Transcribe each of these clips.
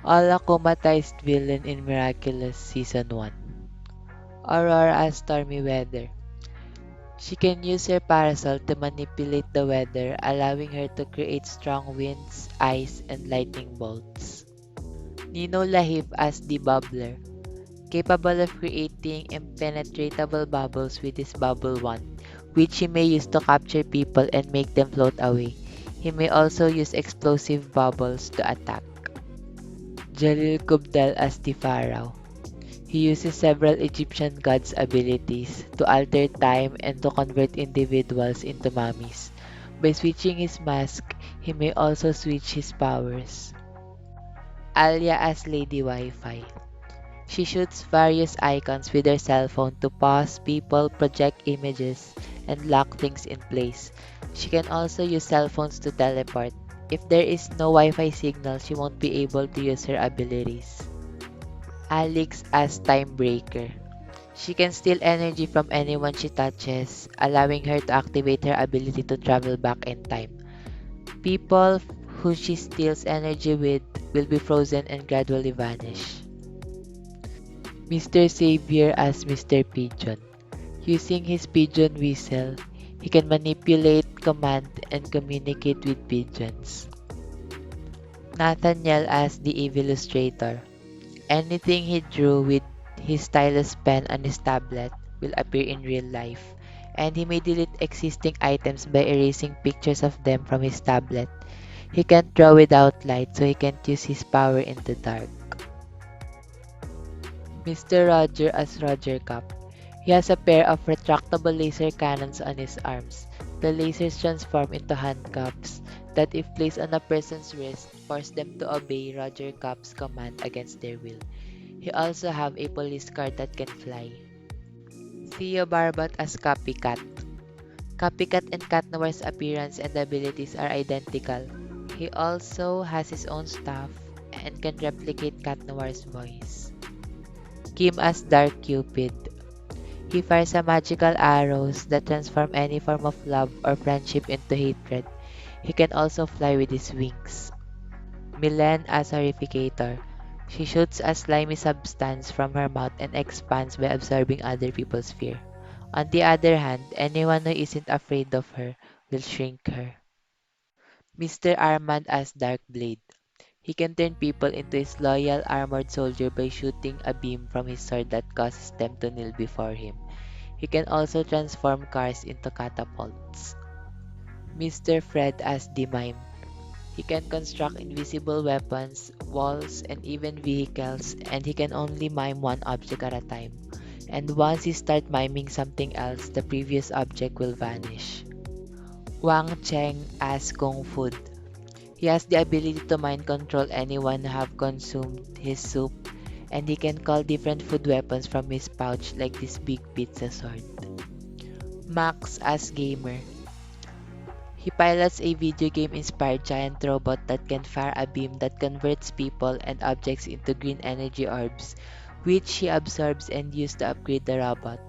All Akumatized villain in Miraculous Season 1. Aurora as stormy weather. She can use her parasol to manipulate the weather, allowing her to create strong winds, ice, and lightning bolts. Nino Lahib as the bubbler. Capable of creating impenetrable bubbles with his bubble wand, which he may use to capture people and make them float away. He may also use explosive bubbles to attack. Jalil Kubdal as the Pharaoh. He uses several Egyptian gods' abilities to alter time and to convert individuals into mummies. By switching his mask, he may also switch his powers. Alia as Lady Wi-Fi. She shoots various icons with her cell phone to pause people, project images, and lock things in place. She can also use cell phones to teleport. If there is no Wi-Fi signal, she won't be able to use her abilities. Alex as Time Breaker. She can steal energy from anyone she touches, allowing her to activate her ability to travel back in time. People who she steals energy with will be frozen and gradually vanish. Mr. Savior as Mr. Pigeon. Using his pigeon whistle, he can manipulate, command, and communicate with pigeons. Nathaniel as the Evil Illustrator. Anything he drew with his stylus pen on his tablet will appear in real life, and he may delete existing items by erasing pictures of them from his tablet. He can't draw without light, so he can't use his power in the dark. Mr. Roger as Roger Cup. He has a pair of retractable laser cannons on his arms. The lasers transform into handcuffs that, if placed on a person's wrist, force them to obey Roger Cup's command against their will. He also have a police car that can fly. Theo Barbat as Copycat. Copycat and Cat Noir's appearance and abilities are identical. He also has his own staff and can replicate Cat Noir's voice. Kim as Dark Cupid. He fires a magical arrows that transform any form of love or friendship into hatred. He can also fly with his wings. Milen as Horrificator. She shoots a slimy substance from her mouth and expands by absorbing other people's fear. On the other hand, anyone who isn't afraid of her will shrink her. Mr. Armand as Darkblade. He can turn people into his loyal armored soldier by shooting a beam from his sword that causes them to kneel before him. He can also transform cars into catapults. Mr. Fred as the Mime. He can construct invisible weapons, walls, and even vehicles, and he can only mime one object at a time. And once he starts miming something else, the previous object will vanish. Wang Cheng as Kung Fu. He has the ability to mind control anyone who have consumed his soup, and he can call different food weapons from his pouch like this big pizza sword. Max as Gamer. He pilots a video game-inspired giant robot that can fire a beam that converts people and objects into green energy orbs, which he absorbs and uses to upgrade the robot.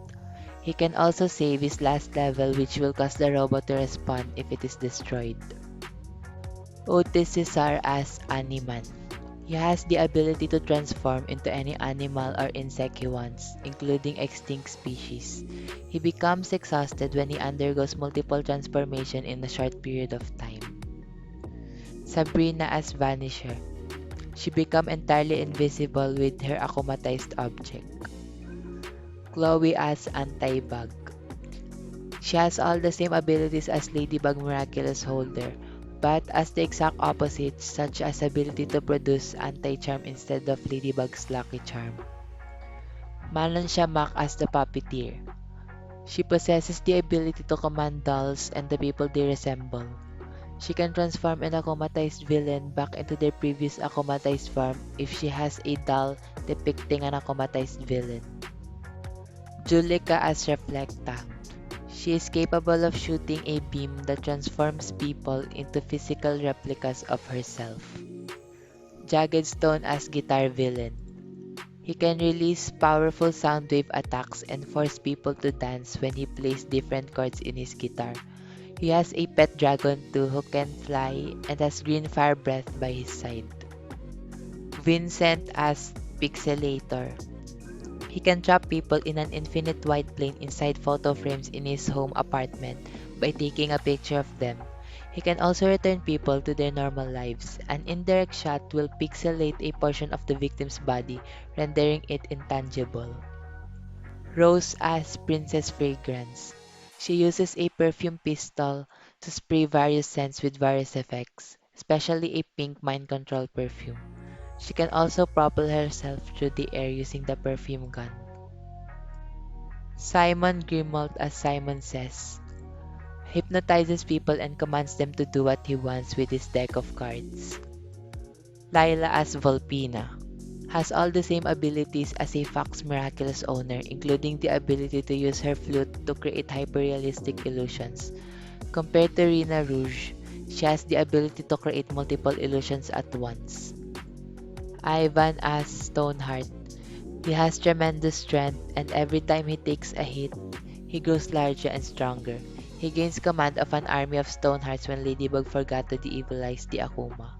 He can also save his last level, which will cause the robot to respawn if it is destroyed. Otis Cesar as Animan. He has the ability to transform into any animal or insect he wants, including extinct species. He becomes exhausted when he undergoes multiple transformations in a short period of time. Sabrina as Vanisher. She becomes entirely invisible with her akumatized object. Chloe as Anti-Bug. She has all the same abilities as Ladybug Miraculous Holder, but as the exact opposite, such as ability to produce anti-charm instead of Ladybug's lucky charm. Manon Shamak as the Puppeteer. She possesses the ability to command dolls and the people they resemble. She can transform an akumatized villain back into their previous akumatized form if she has a doll depicting an akumatized villain. Julika as Reflecta. She is capable of shooting a beam that transforms people into physical replicas of herself. Jagged Stone as Guitar Villain. He can release powerful sound wave attacks and force people to dance when he plays different chords in his guitar. He has a pet dragon too who can fly and has green fire breath by his side. Vincent as Pixelator. He can trap people in an infinite white plane inside photo frames in his home apartment by taking a picture of them. He can also return people to their normal lives. An indirect shot will pixelate a portion of the victim's body, rendering it intangible. Rose as Princess Fragrance. She uses a perfume pistol to spray various scents with various effects, especially a pink mind control perfume. She can also propel herself through the air using the perfume gun. Simon Grimald as Simon Says hypnotizes people and commands them to do what he wants with his deck of cards. Lila as Volpina has all the same abilities as a Fox Miraculous owner, including the ability to use her flute to create hyperrealistic illusions. Compared to Rina Rouge, she has the ability to create multiple illusions at once. Ivan as Stoneheart. He has tremendous strength, and every time he takes a hit, he grows larger and stronger. He gains command of an army of Stonehearts when Ladybug forgot to de-evilize the Akuma.